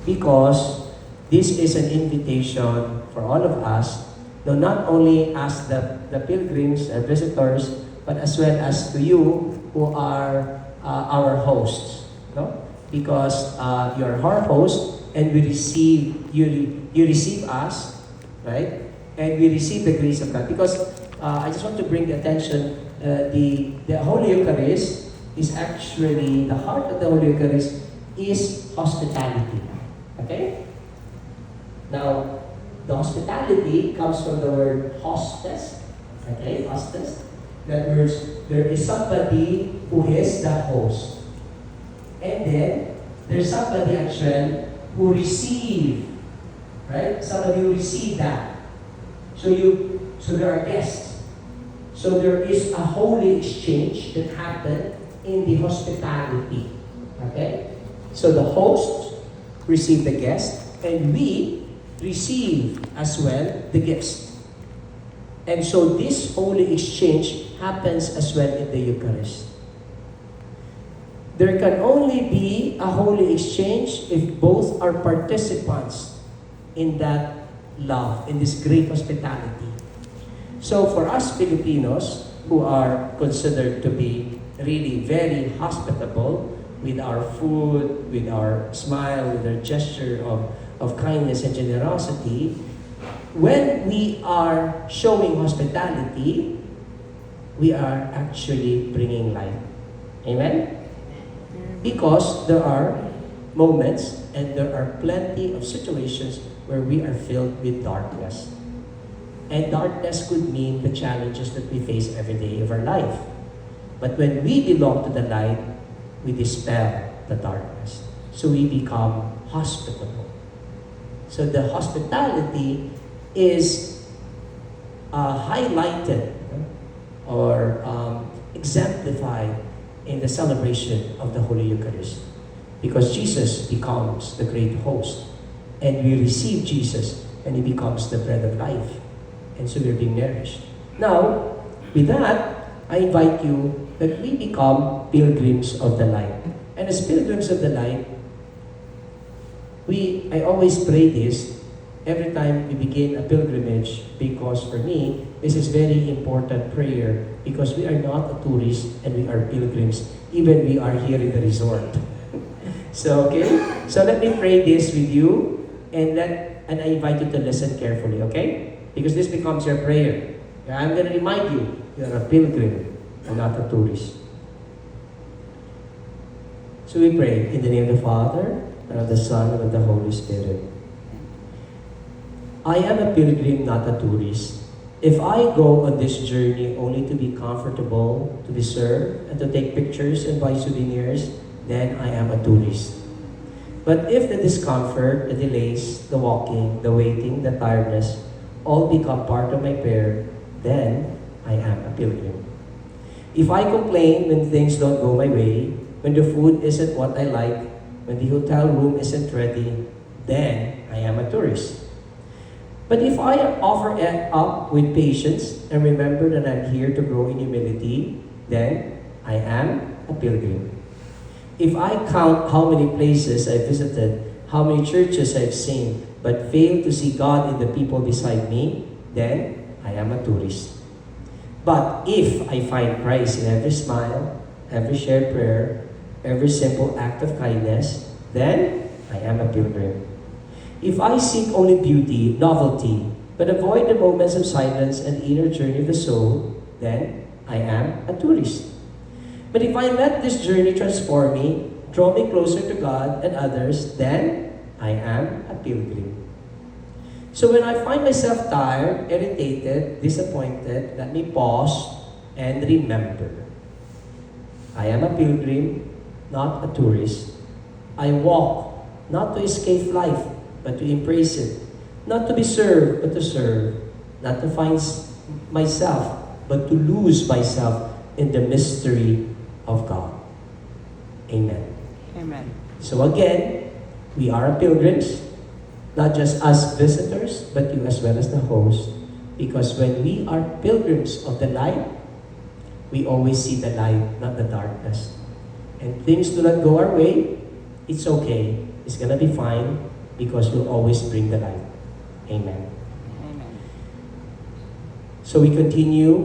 because this is an invitation for all of us, no, not only as the pilgrims and visitors, but as well as to you who are our hosts. No? Because you're our host, and we receive, you receive us, right? And we receive the grace of God. Because I just want to bring the attention, the Holy Eucharist is actually, the heart of the Holy Eucharist is hospitality. Okay? Now, the hospitality comes from the word hostes. Okay, hostes. That means there is somebody who is the host. And then, there's somebody actually who receive, right? Somebody who receive that. So there are guests. So there is a holy exchange that happened in the hospitality. Okay? So the host receive the guest, and we receive as well the gifts. And so this holy exchange happens as well in the Eucharist. There can only be a holy exchange if both are participants in that love, in this great hospitality. So for us Filipinos, who are considered to be really very hospitable with our food, with our smile, with our gesture of kindness and generosity, when we are showing hospitality, we are actually bringing light. Amen? Because there are moments and there are plenty of situations where we are filled with darkness. And darkness could mean the challenges that we face every day of our life. But when we belong to the light, we dispel the darkness. So we become hospitable. So the hospitality is highlighted or exemplified in the celebration of the Holy Eucharist. Because Jesus becomes the great host. And we receive Jesus and He becomes the bread of life. And so we're being nourished. Now, with that, I invite you that we become pilgrims of the light. And as pilgrims of the light, I always pray this every time we begin a pilgrimage, because for me, this is very important prayer, because we are not a tourist and we are pilgrims, even we are here in the resort. So, okay? So let me pray this with you, and I invite you to listen carefully, okay? Because this becomes your prayer. I'm going to remind you, you are a pilgrim and not a tourist. So we pray in the name of the Father, and of the Son, and of the Holy Spirit. I am a pilgrim, not a tourist. If I go on this journey only to be comfortable, to be served, and to take pictures and buy souvenirs, then I am a tourist. But if the discomfort, the delays, the walking, the waiting, the tiredness, all become part of my prayer, then I am a pilgrim. If I complain when things don't go my way, when the food isn't what I like, when the hotel room isn't ready, then I am a tourist. But if I offer it up with patience and remember that I'm here to grow in humility, then I am a pilgrim. If I count how many places I visited, how many churches I've seen, but fail to see God in the people beside me, then I am a tourist. But if I find Christ in every smile, every shared prayer, every simple act of kindness, then I am a pilgrim. If I seek only beauty, novelty, but avoid the moments of silence and inner journey of the soul, then I am a tourist. But if I let this journey transform me, draw me closer to God and others, then I am a pilgrim. So when I find myself tired, irritated, disappointed, let me pause and remember. I am a pilgrim, not a tourist. I walk, not to escape life, but to embrace it. Not to be served, but to serve. Not to find myself, but to lose myself in the mystery of God. Amen. Amen. So again, we are pilgrims, not just us visitors, but you as well as the host. Because when we are pilgrims of the light, we always see the light, not the darkness. And things do not go our way, it's okay. is gonna be fine because we'll always bring the light. Amen. Amen. So we continue